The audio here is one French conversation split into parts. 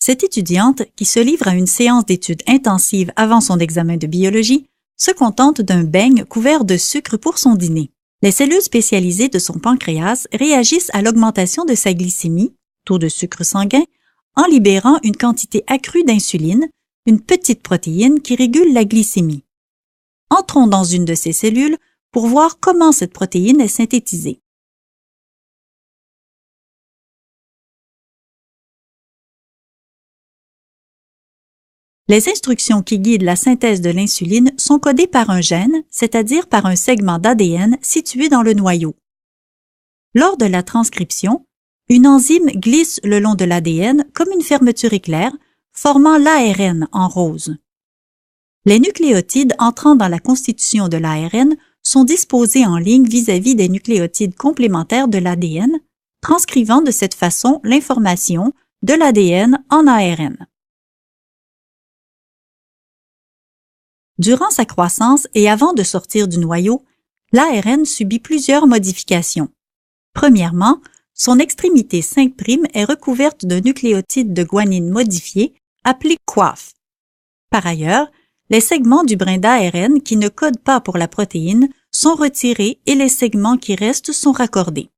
Cette étudiante, qui se livre à une séance d'études intensive avant son examen de biologie, se contente d'un beigne couvert de sucre pour son dîner. Les cellules spécialisées de son pancréas réagissent à l'augmentation de sa glycémie, taux de sucre sanguin, en libérant une quantité accrue d'insuline, une petite protéine qui régule la glycémie. Entrons dans une de ces cellules pour voir comment cette protéine est synthétisée. Les instructions qui guident la synthèse de l'insuline sont codées par un gène, c'est-à-dire par un segment d'ADN situé dans le noyau. Lors de la transcription, une enzyme glisse le long de l'ADN comme une fermeture éclair, formant l'ARN en rose. Les nucléotides entrant dans la constitution de l'ARN sont disposés en ligne vis-à-vis des nucléotides complémentaires de l'ADN, transcrivant de cette façon l'information de l'ADN en ARN. Durant sa croissance et avant de sortir du noyau, l'ARN subit plusieurs modifications. Premièrement, son extrémité 5' est recouverte d'un nucléotide de guanine modifié appelé coif. Par ailleurs, les segments du brin d'ARN qui ne codent pas pour la protéine sont retirés et les segments qui restent sont raccordés.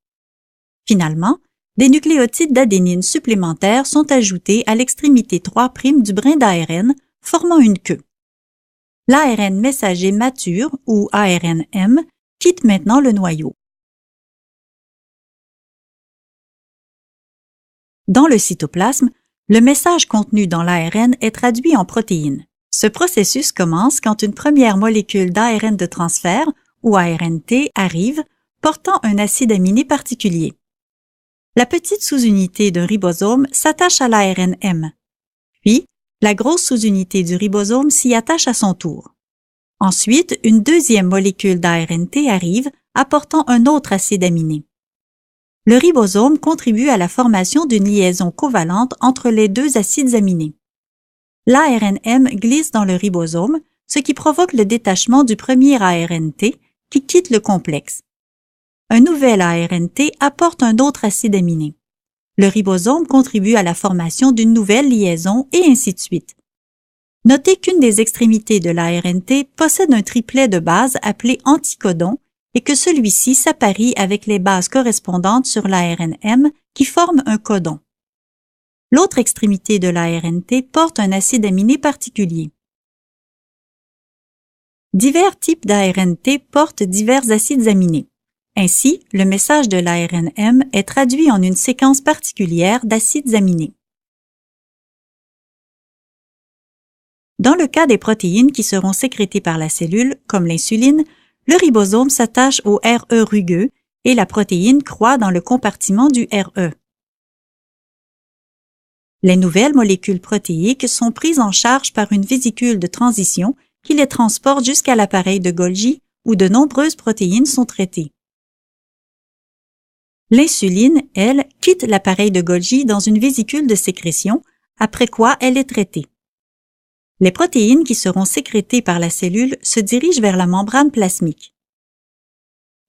Finalement, des nucléotides d'adénine supplémentaires sont ajoutés à l'extrémité 3' du brin d'ARN, formant une queue. L'ARN messager mature, ou ARN-M, quitte maintenant le noyau. Dans le cytoplasme, le message contenu dans l'ARN est traduit en protéines. Ce processus commence quand une première molécule d'ARN de transfert, ou ARNT, arrive, portant un acide aminé particulier. La petite sous-unité d'un ribosome s'attache à l'ARN-M. Puis, la grosse sous-unité du ribosome s'y attache à son tour. Ensuite, une deuxième molécule d'ARNT arrive, apportant un autre acide aminé. Le ribosome contribue à la formation d'une liaison covalente entre les deux acides aminés. L'ARN-M glisse dans le ribosome, ce qui provoque le détachement du premier ARNT qui quitte le complexe. Un nouvel ARNT apporte un autre acide aminé. Le ribosome contribue à la formation d'une nouvelle liaison et ainsi de suite. Notez qu'une des extrémités de l'ARNT possède un triplet de bases appelé anticodon et que celui-ci s'apparie avec les bases correspondantes sur l'ARN-M qui forment un codon. L'autre extrémité de l'ARNT porte un acide aminé particulier. Divers types d'ARNT portent divers acides aminés. Ainsi, le message de l'ARN-M est traduit en une séquence particulière d'acides aminés. Dans le cas des protéines qui seront sécrétées par la cellule, comme l'insuline, le ribosome s'attache au RE rugueux et la protéine croît dans le compartiment du RE. Les nouvelles molécules protéiques sont prises en charge par une vésicule de transition qui les transporte jusqu'à l'appareil de Golgi où de nombreuses protéines sont traitées. L'insuline, elle, quitte l'appareil de Golgi dans une vésicule de sécrétion, après quoi elle est traitée. Les protéines qui seront sécrétées par la cellule se dirigent vers la membrane plasmique.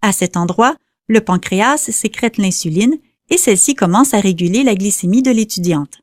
À cet endroit, le pancréas sécrète l'insuline et celle-ci commence à réguler la glycémie de l'étudiante.